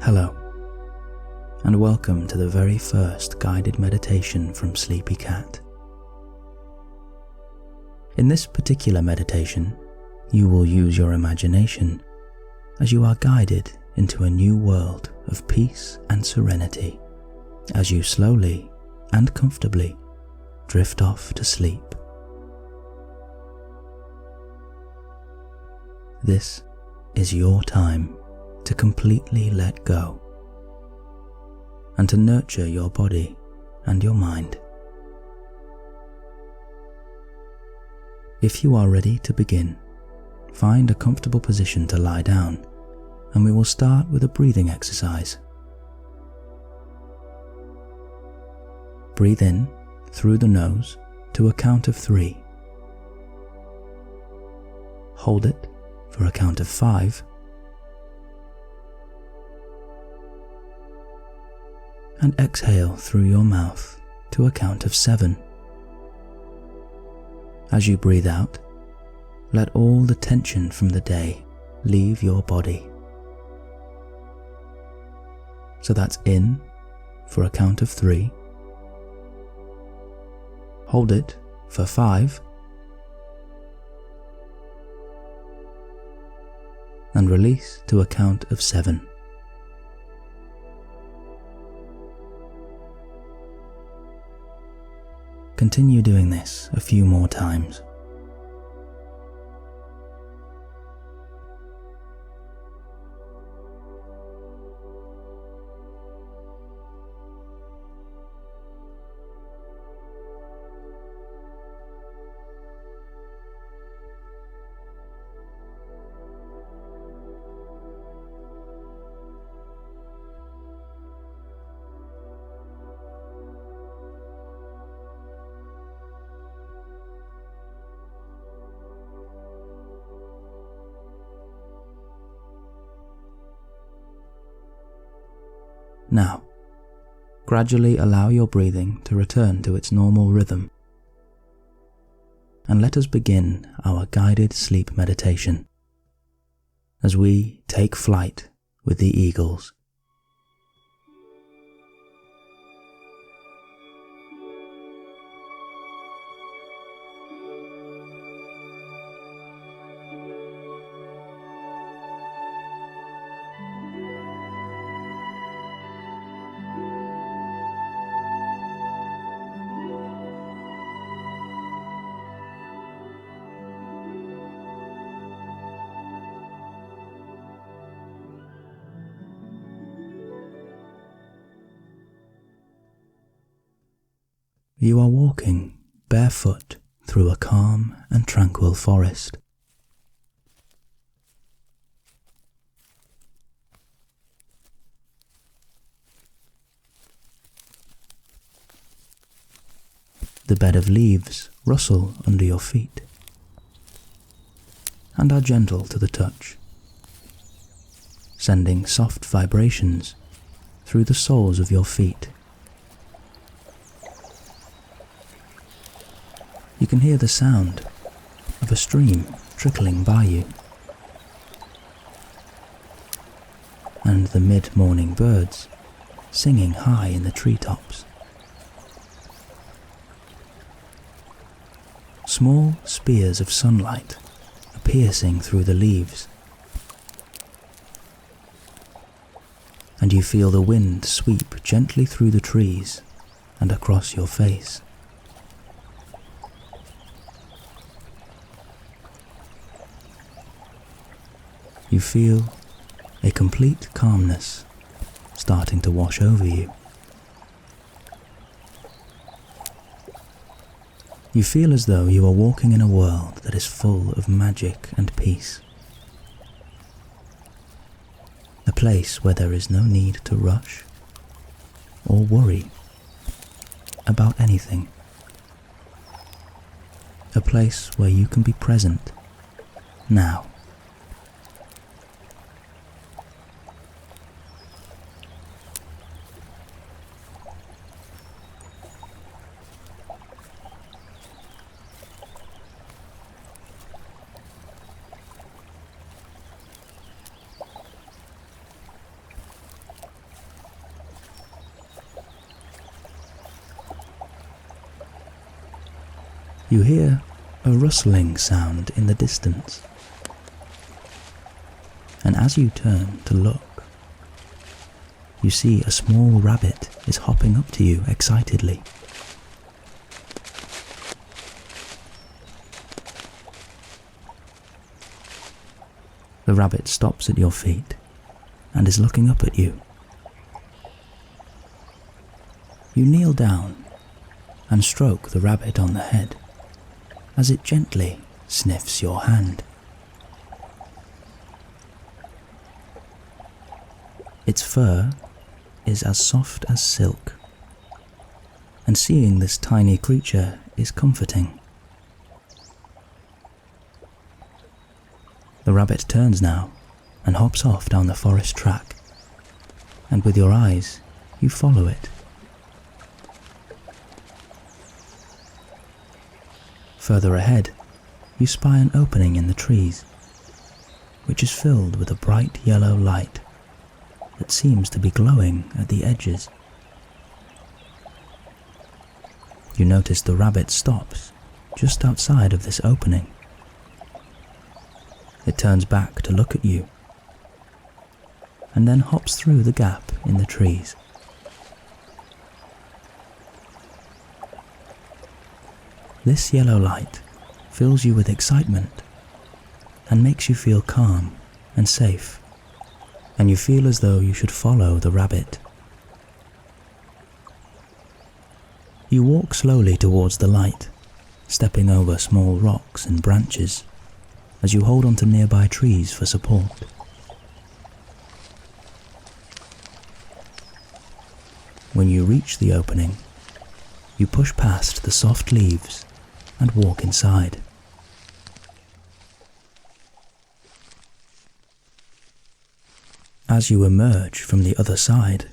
Hello, and welcome to the very first guided meditation from Sleepy Cat. In this particular meditation, you will use your imagination as you are guided into a new world of peace and serenity as you slowly and comfortably drift off to sleep. This is your time to completely let go and to nurture your body and your mind. If you are ready to begin, find a comfortable position to lie down, and we will start with a breathing exercise. Breathe in through the nose to a count of 3. Hold it for a count of 5. And exhale through your mouth to a count of 7. As you breathe out, let all the tension from the day leave your body. So that's in for a count of 3. Hold it for 5. And release to a count of 7. Continue doing this a few more times. Now, gradually allow your breathing to return to its normal rhythm, and let us begin our guided sleep meditation as we take flight with the eagles. You are walking barefoot through a calm and tranquil forest. The bed of leaves rustle under your feet and are gentle to the touch, sending soft vibrations through the soles of your feet. You can hear the sound of a stream trickling by you, and the mid-morning birds singing high in the treetops. Small spears of sunlight are piercing through the leaves, and you feel the wind sweep gently through the trees and across your face. You feel a complete calmness starting to wash over you. You feel as though you are walking in a world that is full of magic and peace. A place where there is no need to rush or worry about anything. A place where you can be present now. You hear a rustling sound in the distance, and as you turn to look, you see a small rabbit is hopping up to you excitedly. The rabbit stops at your feet and is looking up at you. You kneel down and stroke the rabbit on the head as it gently sniffs your hand. Its fur is as soft as silk, and seeing this tiny creature is comforting. The rabbit turns now and hops off down the forest track, and with your eyes you follow it. Further ahead, you spy an opening in the trees, which is filled with a bright yellow light that seems to be glowing at the edges. You notice the rabbit stops just outside of this opening. It turns back to look at you, and then hops through the gap in the trees. This yellow light fills you with excitement and makes you feel calm and safe, and you feel as though you should follow the rabbit. You walk slowly towards the light, stepping over small rocks and branches as you hold onto nearby trees for support. When you reach the opening, you push past the soft leaves and walk inside. As you emerge from the other side,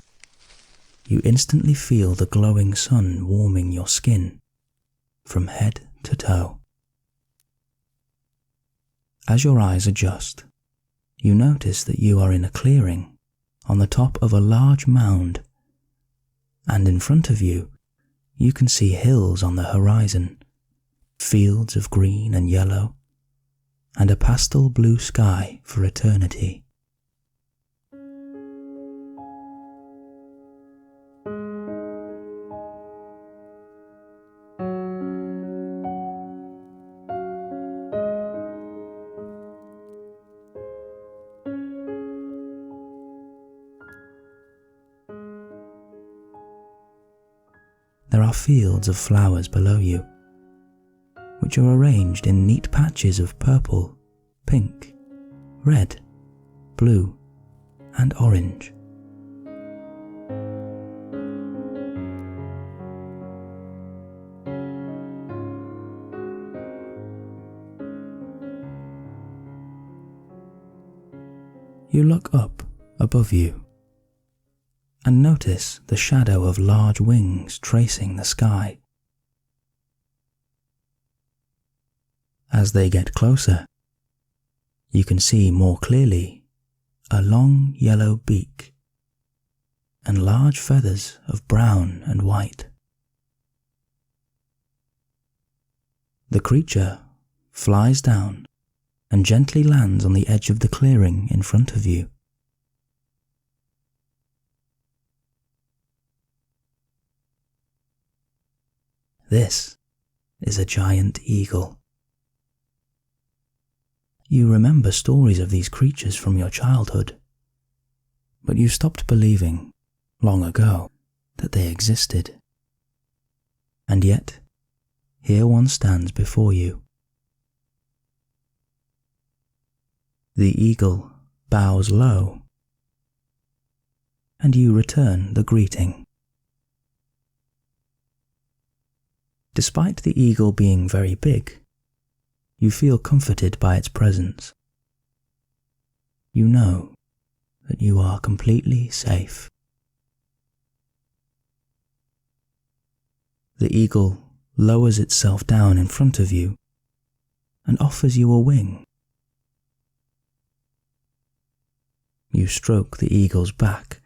you instantly feel the glowing sun warming your skin from head to toe. As your eyes adjust, you notice that you are in a clearing on the top of a large mound, and in front of you, you can see hills on the horizon, fields of green and yellow, and a pastel blue sky for eternity. There are fields of flowers below you, which are arranged in neat patches of purple, pink, red, blue, and orange. You look up above you and notice the shadow of large wings tracing the sky. As they get closer, you can see more clearly a long yellow beak and large feathers of brown and white. The creature flies down and gently lands on the edge of the clearing in front of you. This is a giant eagle. You remember stories of these creatures from your childhood, but you stopped believing, long ago, that they existed. And yet, here one stands before you. The eagle bows low, and you return the greeting. Despite the eagle being very big, you feel comforted by its presence. You know that you are completely safe. The eagle lowers itself down in front of you and offers you a wing. You stroke the eagle's back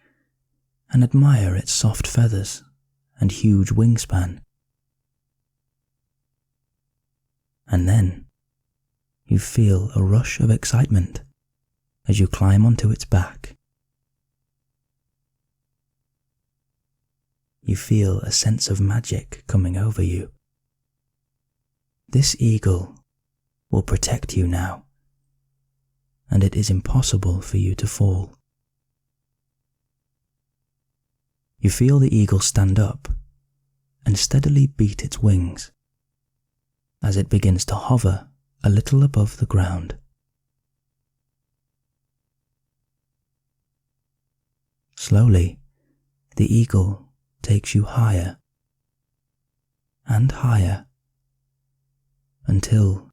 and admire its soft feathers and huge wingspan. And then you feel a rush of excitement as you climb onto its back. You feel a sense of magic coming over you. This eagle will protect you now, and it is impossible for you to fall. You feel the eagle stand up and steadily beat its wings as it begins to hover a little above the ground. Slowly, the eagle takes you higher and higher until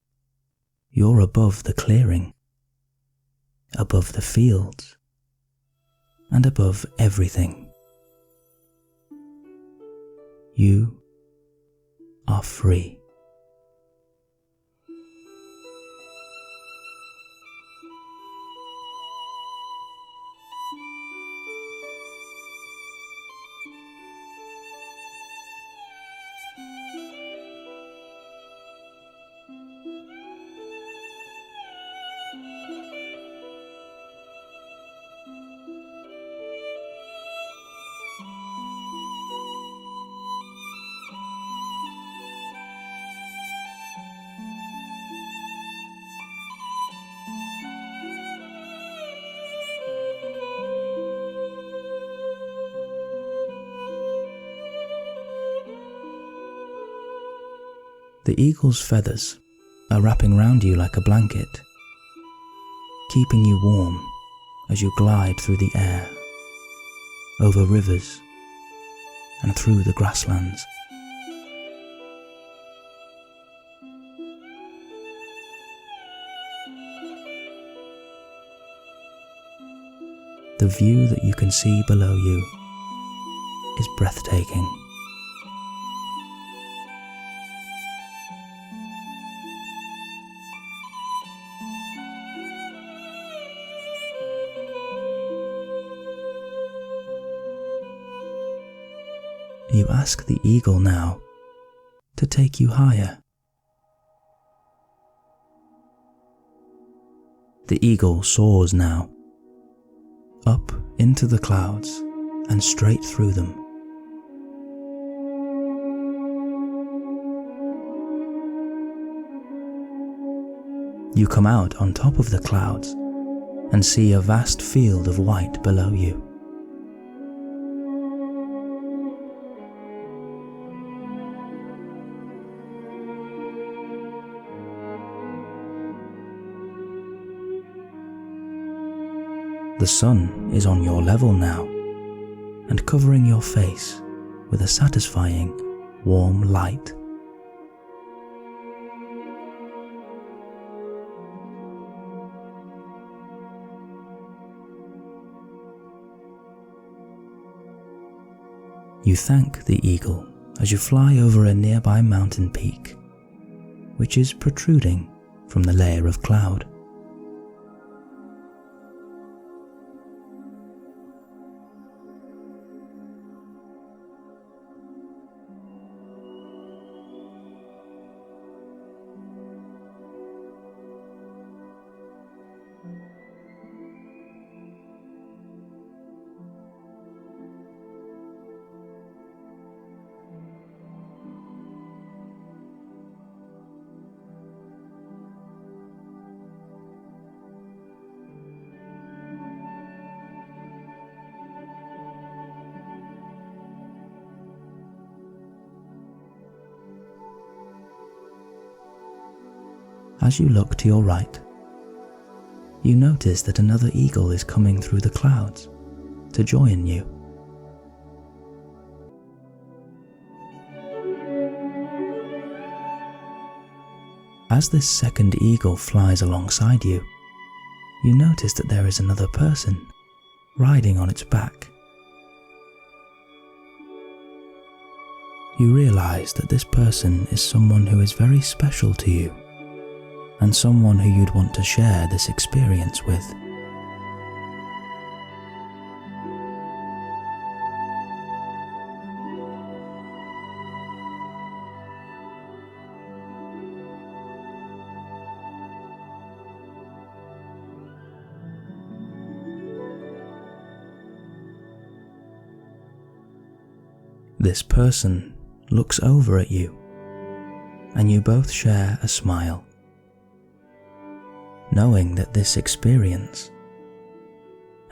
you're above the clearing, above the fields, and above everything. You are free. The eagle's feathers are wrapping round you like a blanket, keeping you warm as you glide through the air, over rivers and through the grasslands. The view that you can see below you is breathtaking. You ask the eagle now to take you higher. The eagle soars now, up into the clouds and straight through them. You come out on top of the clouds and see a vast field of white below you. The sun is on your level now and covering your face with a satisfying, warm light. You thank the eagle as you fly over a nearby mountain peak, which is protruding from the layer of cloud. As you look to your right, you notice that another eagle is coming through the clouds to join you. As this second eagle flies alongside you, you notice that there is another person riding on its back. You realize that this person is someone who is very special to you, and someone who you'd want to share this experience with. This person looks over at you, and you both share a smile, knowing that this experience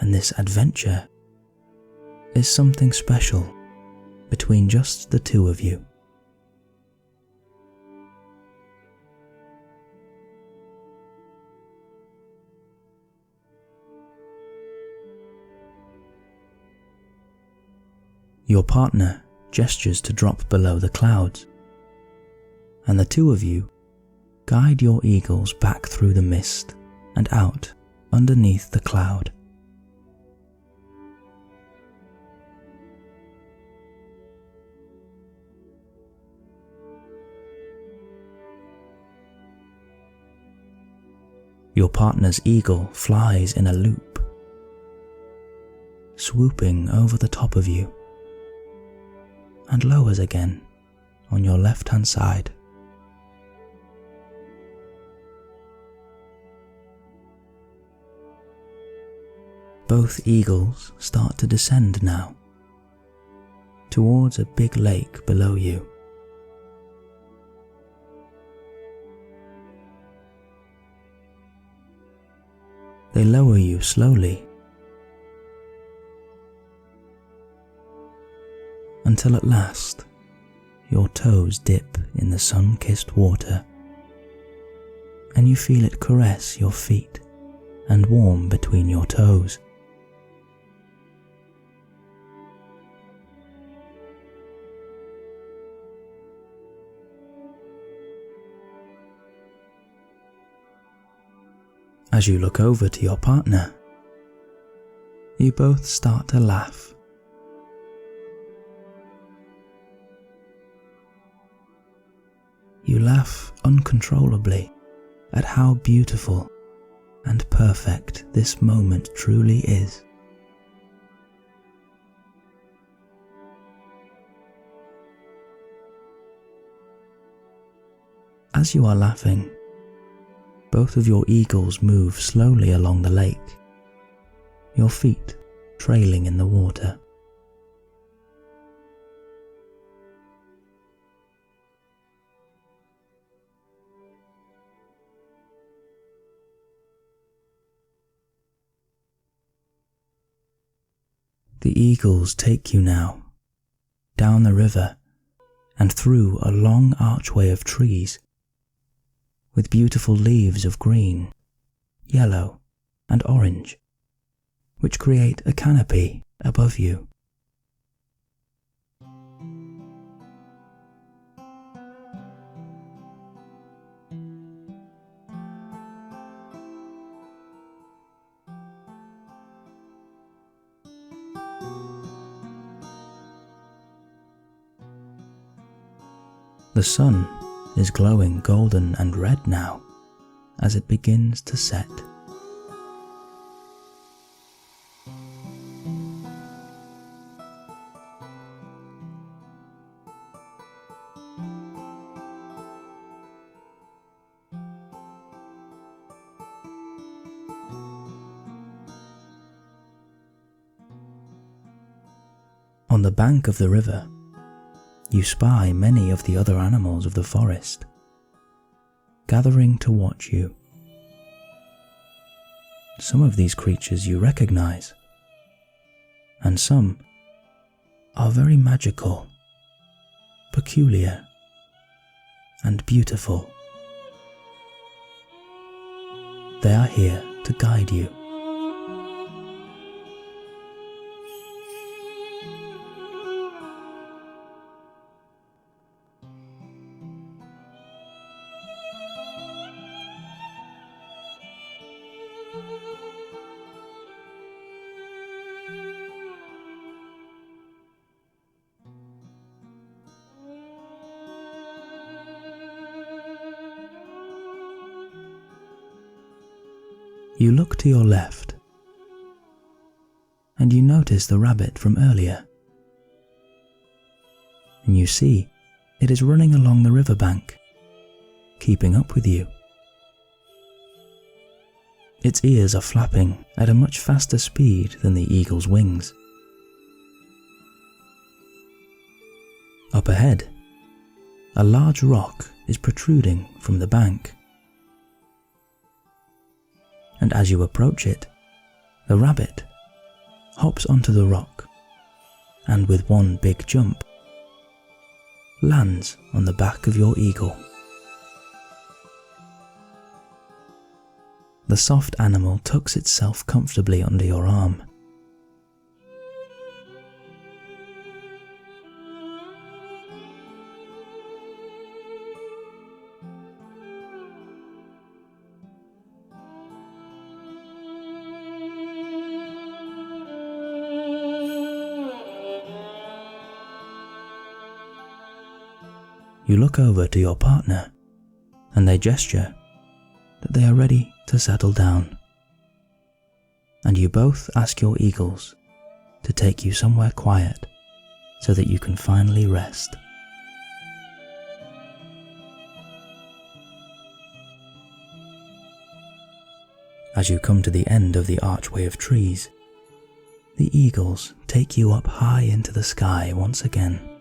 and this adventure is something special between just the two of you. Your partner gestures to drop below the clouds, and the two of you guide your eagles back through the mist and out underneath the cloud. Your partner's eagle flies in a loop, swooping over the top of you, and lowers again on your left-hand side. Both eagles start to descend now, towards a big lake below you. They lower you slowly until at last your toes dip in the sun-kissed water and you feel it caress your feet and warm between your toes. As you look over to your partner, you both start to laugh. You laugh uncontrollably at how beautiful and perfect this moment truly is. As you are laughing, both of your eagles move slowly along the lake, your feet trailing in the water. The eagles take you now, down the river and through a long archway of trees, with beautiful leaves of green, yellow, and orange, which create a canopy above you. The sun is glowing golden and red now as it begins to set. On the bank of the river, you spy many of the other animals of the forest, gathering to watch you. Some of these creatures you recognize, and some are very magical, peculiar, and beautiful. They are here to guide you. You look to your left, and you notice the rabbit from earlier, and you see it is running along the riverbank, keeping up with you. Its ears are flapping at a much faster speed than the eagle's wings. Up ahead, a large rock is protruding from the bank. And as you approach it, the rabbit hops onto the rock and with one big jump, lands on the back of your eagle. The soft animal tucks itself comfortably under your arm. You look over to your partner and they gesture that they are ready to settle down. And you both ask your eagles to take you somewhere quiet so that you can finally rest. As you come to the end of the archway of trees, the eagles take you up high into the sky once again.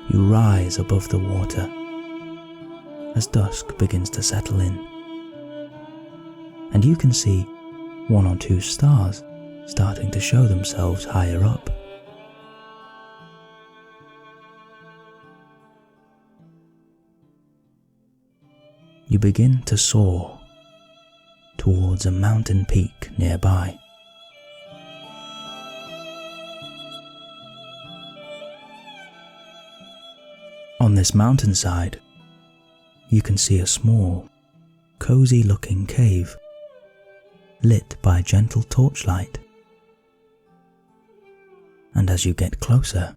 You rise above the water as dusk begins to settle in, and you can see one or two stars starting to show themselves higher up. You begin to soar towards a mountain peak nearby. On this mountainside, you can see a small, cozy-looking cave, lit by gentle torchlight. And as you get closer,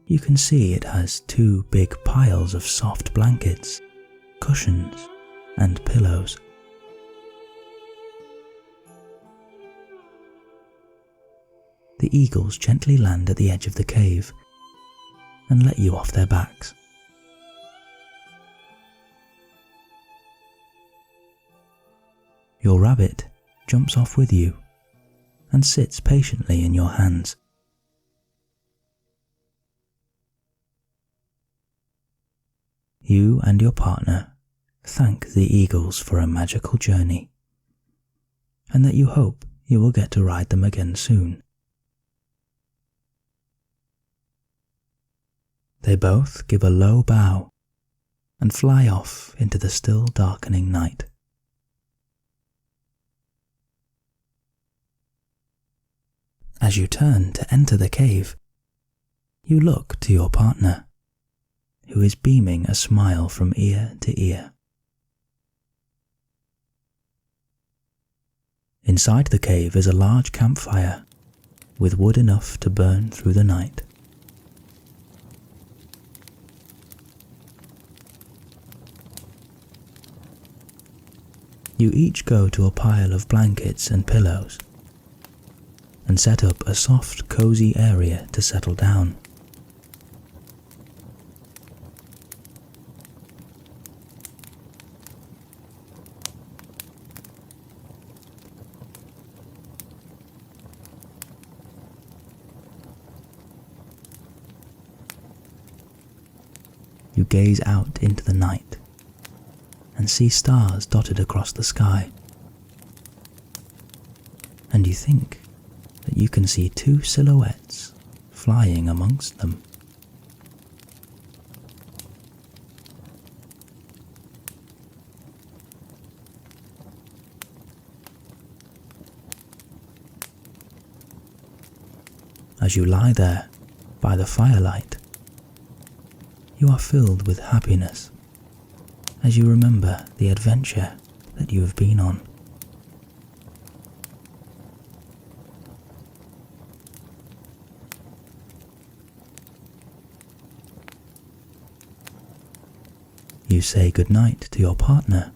you can see it has two big piles of soft blankets, cushions, and pillows. The eagles gently land at the edge of the cave and let you off their backs. Your rabbit jumps off with you and sits patiently in your hands. You and your partner thank the eagles for a magical journey, and that you hope you will get to ride them again soon. They both give a low bow and fly off into the still darkening night. As you turn to enter the cave, you look to your partner, who is beaming a smile from ear to ear. Inside the cave is a large campfire with wood enough to burn through the night. You each go to a pile of blankets and pillows and set up a soft, cozy area to settle down. You gaze out into the night and see stars dotted across the sky. And you think that you can see two silhouettes flying amongst them. As you lie there by the firelight, you are filled with happiness as you remember the adventure that you have been on. You say goodnight to your partner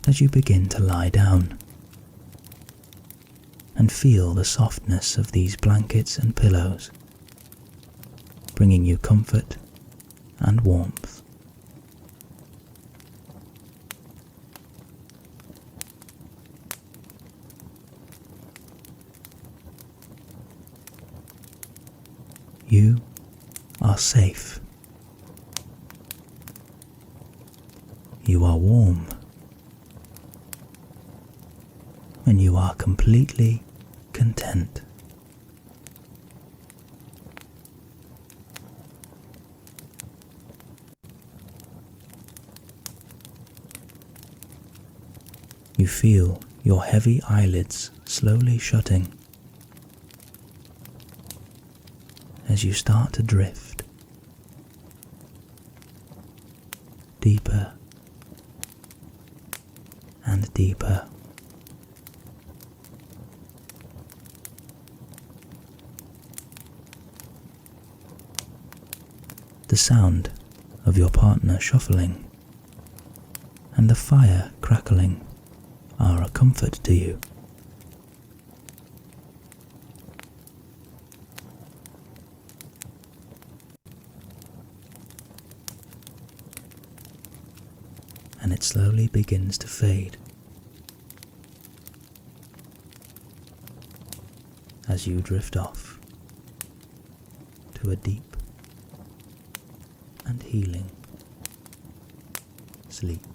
as you begin to lie down and feel the softness of these blankets and pillows, bringing you comfort and warmth. You are safe. You are warm. And you are completely content. You feel your heavy eyelids slowly shutting as you start to drift deeper and deeper. The sound of your partner shuffling and the fire crackling are a comfort to you. And it slowly begins to fade as you drift off to a deep and healing sleep.